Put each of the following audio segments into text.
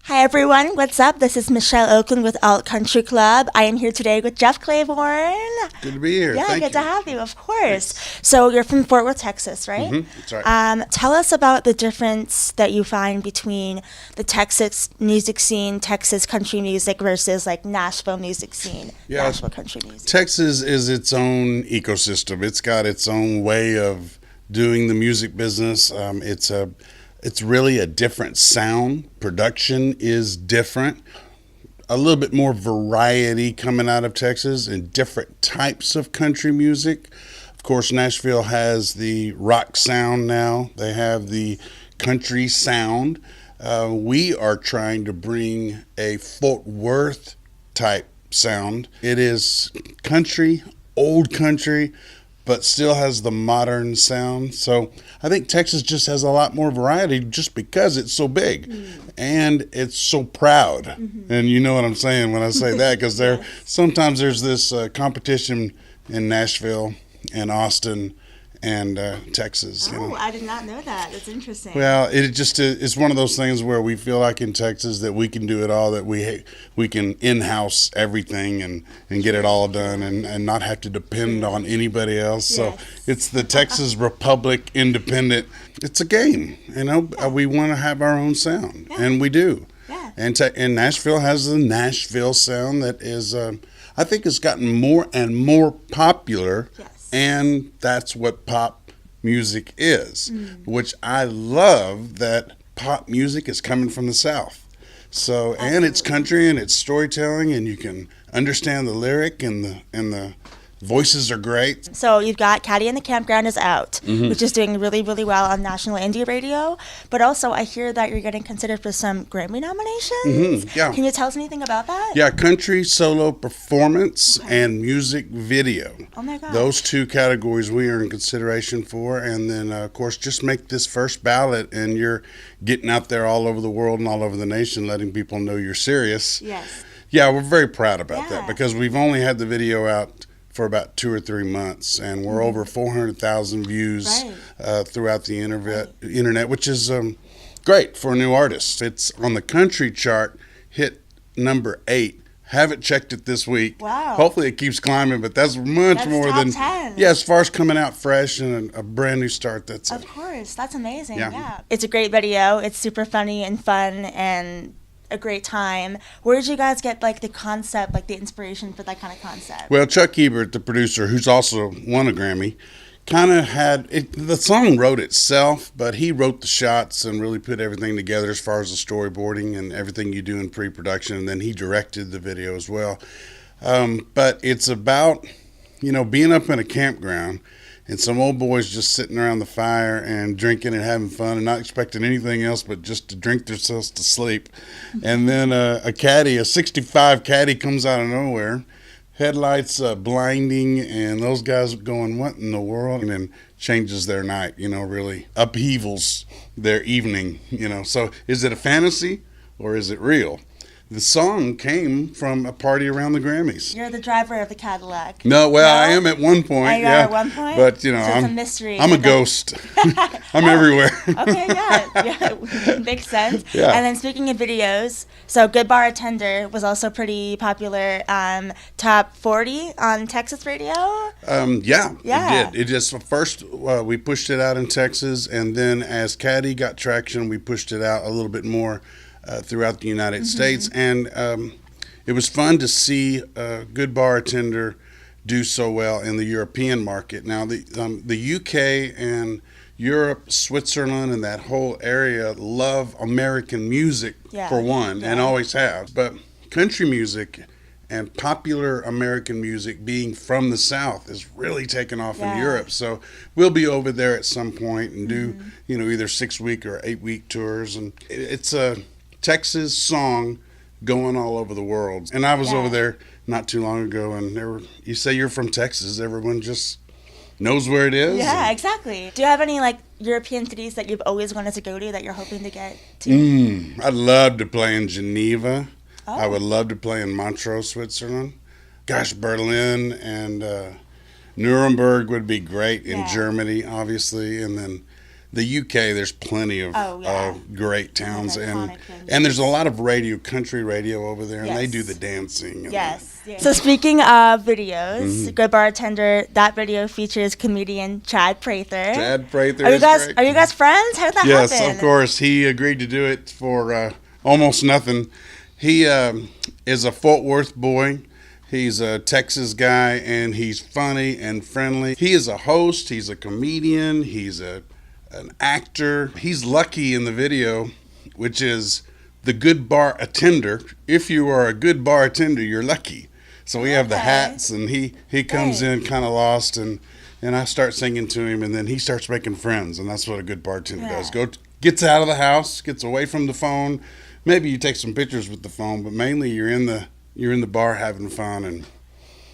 Hi everyone, what's up? This is Michelle Oakland with Alt Country Club. I am here today with Jeff Clayborn. Good to be here. Yeah, Thank good you. to have you, of course. So you're from Fort Worth, Texas, right? That's right. Tell us about the difference that you find between the Texas music scene, Texas country music versus like Nashville music scene, Yeah. Nashville country music. Texas is its own ecosystem. It's got its own way of doing the music business. It's really a different sound. Production is different. A little bit more variety coming out of Texas and different types of country music. Of course, Nashville has the rock sound now. They have the country sound. We are trying to bring a Fort Worth type sound. It is country, old country, but still has the modern sound. So I think Texas just has a lot more variety just because it's so big and it's so proud. And you know what I'm saying when I say that, because sometimes there's this competition in Nashville and Austin and Texas. Oh, You know? I did not know that. That's interesting. Well, it just is one of those things where we feel like in Texas that we can do it all, that we can in-house everything and get it all done and not have to depend on anybody else. Yes. So it's the Texas Republic Independent. It's a game, you know. We want to have our own sound, and we do. Yeah. And Nashville has the Nashville sound that is, I think, has gotten more and more popular. Yes. And that's what pop music is, which I love that pop music is coming from the South. So, and it's country and it's storytelling, and you can understand the lyric, and the voices are great. So you've got Caddy and the Campground is out, which is doing really, really well on national indie radio. But also, I hear that you're getting considered for some Grammy nominations. Yeah. Can you tell us anything about that? Yeah, country solo performance and music video. Oh my God. Those two categories we are in consideration for. And then, of course, just make this first ballot, and you're getting out there all over the world and all over the nation, letting people know you're serious. Yes. Yeah, we're very proud about Yeah. that, because we've only had the video out for about 2 or 3 months, and we're over 400,000 views throughout the internet, which is great for a new artist. It's on the country chart, hit number 8. Haven't checked it this week. Wow. Hopefully it keeps climbing, but that's That's more top than 10. Yeah, as far as coming out fresh and a brand new start. That's Of course. That's amazing. Yeah. Yeah. It's a great video. It's super funny and fun and a great time. Where did you guys get like the concept, like the inspiration for that kind of concept? Well, Chuck Ebert, the producer, who's also won a Grammy, kind of had it. The song wrote itself, but he wrote the shots and really put everything together as far as the storyboarding and everything you do in pre-production, and then he directed the video as well. But it's about, being up in a campground and some old boys just sitting around the fire and drinking and having fun and not expecting anything else but just to drink themselves to sleep. And then a caddy, a 65 caddy, comes out of nowhere, headlights blinding, and those guys going, what in the world? And then changes their night, really upheavals their evening, So is it a fantasy or is it real? The song came from a party around the Grammys. You're the driver of the Cadillac. No, well, No? I am at one point. Oh, you are at one point? But So it's a I'm mystery. I'm a But ghost. I'm everywhere. Okay, yeah, makes sense. Yeah. And then speaking of videos, so Good Bartender was also pretty popular, top 40 on Texas radio. Yeah, Yeah. it did. It just first we pushed it out in Texas, and then as Caddy got traction, we pushed it out a little bit more throughout the United States, and it was fun to see Good Bartender do so well in the European market. Now the UK and Europe, Switzerland, and that whole area love American music for one, and always have. But country music and popular American music being from the South is really taken off in Europe. So we'll be over there at some point and do, either 6-week or 8-week tours. And it's a Texas song going all over the world. And I was over there not too long ago, and you say you're from Texas, everyone just knows where it is. Yeah, exactly. Do you have any like European cities that you've always wanted to go to that you're hoping to get to? I'd love to play in Geneva. Oh. I would love to play in Montreux, Switzerland. Gosh, Berlin and Nuremberg would be great in Germany, obviously. And then The UK, there's plenty of great towns, and there's a lot of country radio over there, and they do the dancing. Yes. So speaking of videos, Good Bartender, that video features comedian Chad Prather. Are you guys friends? How did that happen? Yes, of course. He agreed to do it for almost nothing. He is a Fort Worth boy. He's a Texas guy, and he's funny and friendly. He is a host. He's a comedian. He's an actor. He's Lucky in the video, which is the good bar attender. If you are a good bartender, you're lucky. So we have the hats, and he comes in kind of lost, and I start singing to him, and then he starts making friends, and that's what a good bartender does. Gets out of the house, gets away from the phone. Maybe you take some pictures with the phone, but mainly you're in the bar having fun and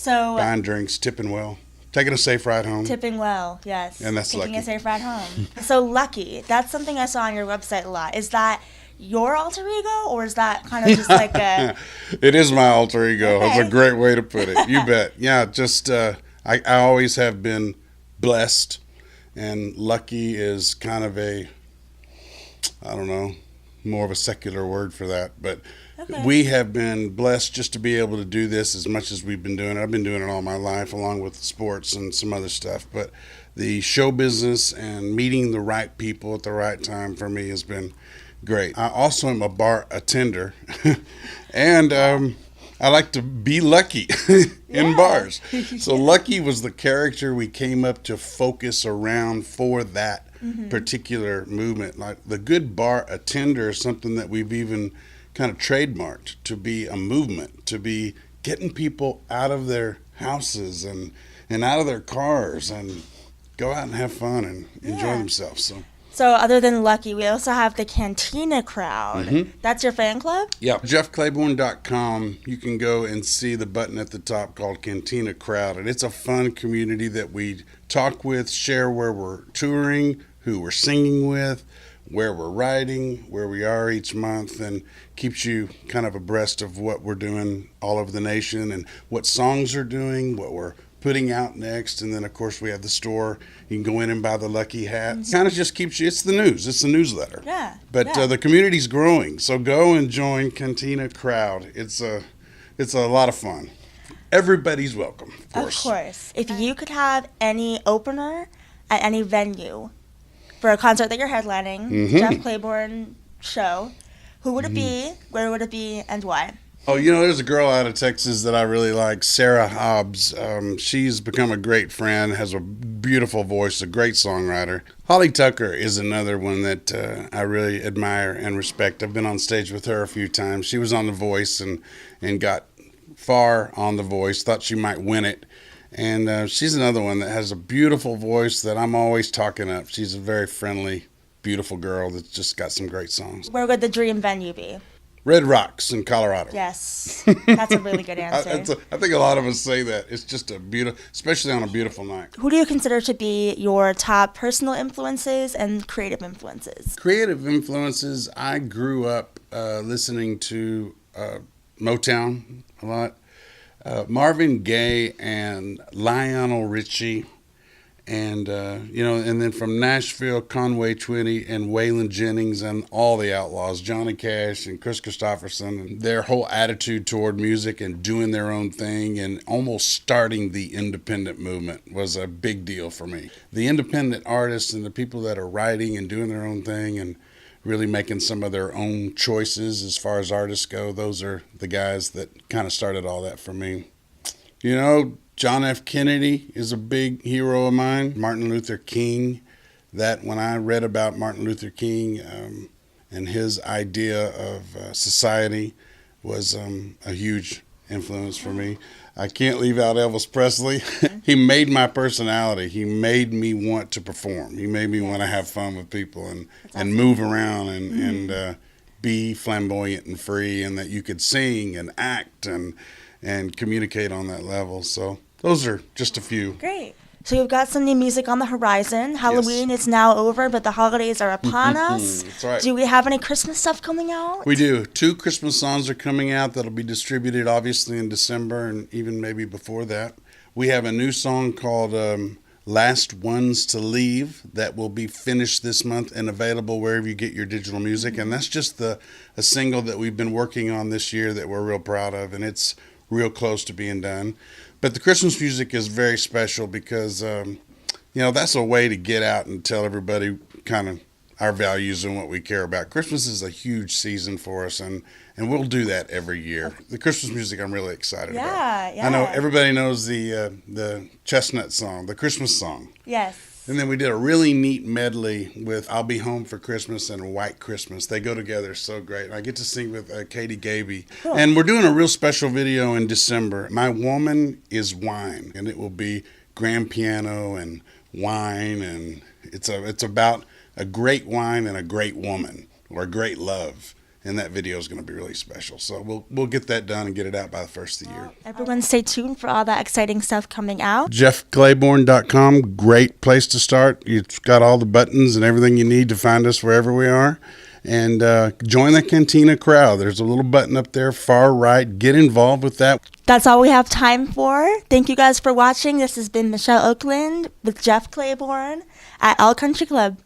buying drinks, tipping well. Taking a safe ride home. Tipping well, yes. And that's Taking Lucky. a safe ride home. So Lucky, that's something I saw on your website a lot. Is that your alter ego, or is that kind of just like a... It is my alter ego. Okay. That's a great way to put it. You bet. Yeah, just I always have been blessed, and Lucky is kind of more of a secular word for that, but we have been blessed just to be able to do this as much as we've been doing it. I've been doing it all my life, along with sports and some other stuff, but the show business and meeting the right people at the right time for me has been great. I also am a bar attender, and I like to be lucky in bars. So Lucky was the character we came up to focus around for that particular movement. Like the good bar attender is something that we've even kind of trademarked to be a movement, to be getting people out of their houses and out of their cars and go out and have fun and enjoy themselves. So other than Lucky, we also have the Cantina Crowd. That's your fan club? Yeah. JeffClayborn.com, you can go and see the button at the top called Cantina Crowd. And it's a fun community that we talk with, share where we're touring, who we're singing with, where we're riding, where we are each month, and keeps you kind of abreast of what we're doing all over the nation and what songs are doing, what we're putting out next. And then of course we have the store. You can go in and buy the Lucky hats. Kind of just keeps you, it's the news, it's the newsletter. But the community's growing, so go and join Cantina Crowd. It's a lot of fun. Everybody's welcome, of course. If you could have any opener at any venue for a concert that you're headlining, Jeff Clayborn show, who would it be, where would it be, and why? Oh, there's a girl out of Texas that I really like, Sarah Hobbs. She's become a great friend, has a beautiful voice, a great songwriter. Holly Tucker is another one that I really admire and respect. I've been on stage with her a few times. She was on The Voice and got far on The Voice, thought she might win it. And she's another one that has a beautiful voice that I'm always talking up. She's a very friendly, beautiful girl that's just got some great songs. Where would the dream venue be? Red Rocks in Colorado. Yes, that's a really good answer. I think a lot of us say that. It's just a beautiful, especially on a beautiful night. Who do you consider to be your top personal influences and creative influences? Creative influences, I grew up listening to Motown a lot. Marvin Gaye and Lionel Richie, and and then from Nashville, Conway Twitty and Waylon Jennings and all the Outlaws, Johnny Cash and Chris Christopherson, and their whole attitude toward music and doing their own thing and almost starting the independent movement was a big deal for me. The independent artists and the people that are writing and doing their own thing and really making some of their own choices as far as artists go, those are the guys that kind of started all that for me. John F. Kennedy is a big hero of mine. Martin Luther King, that when I read about Martin Luther King and his idea of society was a huge influence for me. I can't leave out Elvis Presley. He made my personality. He made me want to perform. He made me want to have fun with people and move around and be flamboyant and free, and that you could sing and act and communicate on that level. So those are just a few. Great. So you've got some new music on the horizon. Halloween is now over, but the holidays are upon us. That's right. Do we have any Christmas stuff coming out? We do. 2 Christmas songs are coming out that'll be distributed obviously in December and even maybe before that. We have a new song called Last Ones to Leave that will be finished this month and available wherever you get your digital music. And that's just a single that we've been working on this year that we're real proud of, and it's real close to being done. But the Christmas music is very special because, that's a way to get out and tell everybody kind of our values and what we care about. Christmas is a huge season for us, and we'll do that every year. The Christmas music I'm really excited about. Yeah. I know everybody knows the chestnut song, the Christmas song. Yes. And then we did a really neat medley with I'll Be Home for Christmas and White Christmas. They go together so great. And I get to sing with Katie Gaby. Cool. And we're doing a real special video in December. My Woman is Wine, and it will be grand piano and wine, and it's about a great wine and a great woman, or a great love. And that video is going to be really special. So we'll get that done and get it out by the first of the year. Everyone stay tuned for all that exciting stuff coming out. JeffClayborn.com, great place to start. It's got all the buttons and everything you need to find us wherever we are. And join the Cantina Crowd. There's a little button up there, far right. Get involved with that. That's all we have time for. Thank you guys for watching. This has been Michelle Oakland with Jeff Clayborn at All Country Club.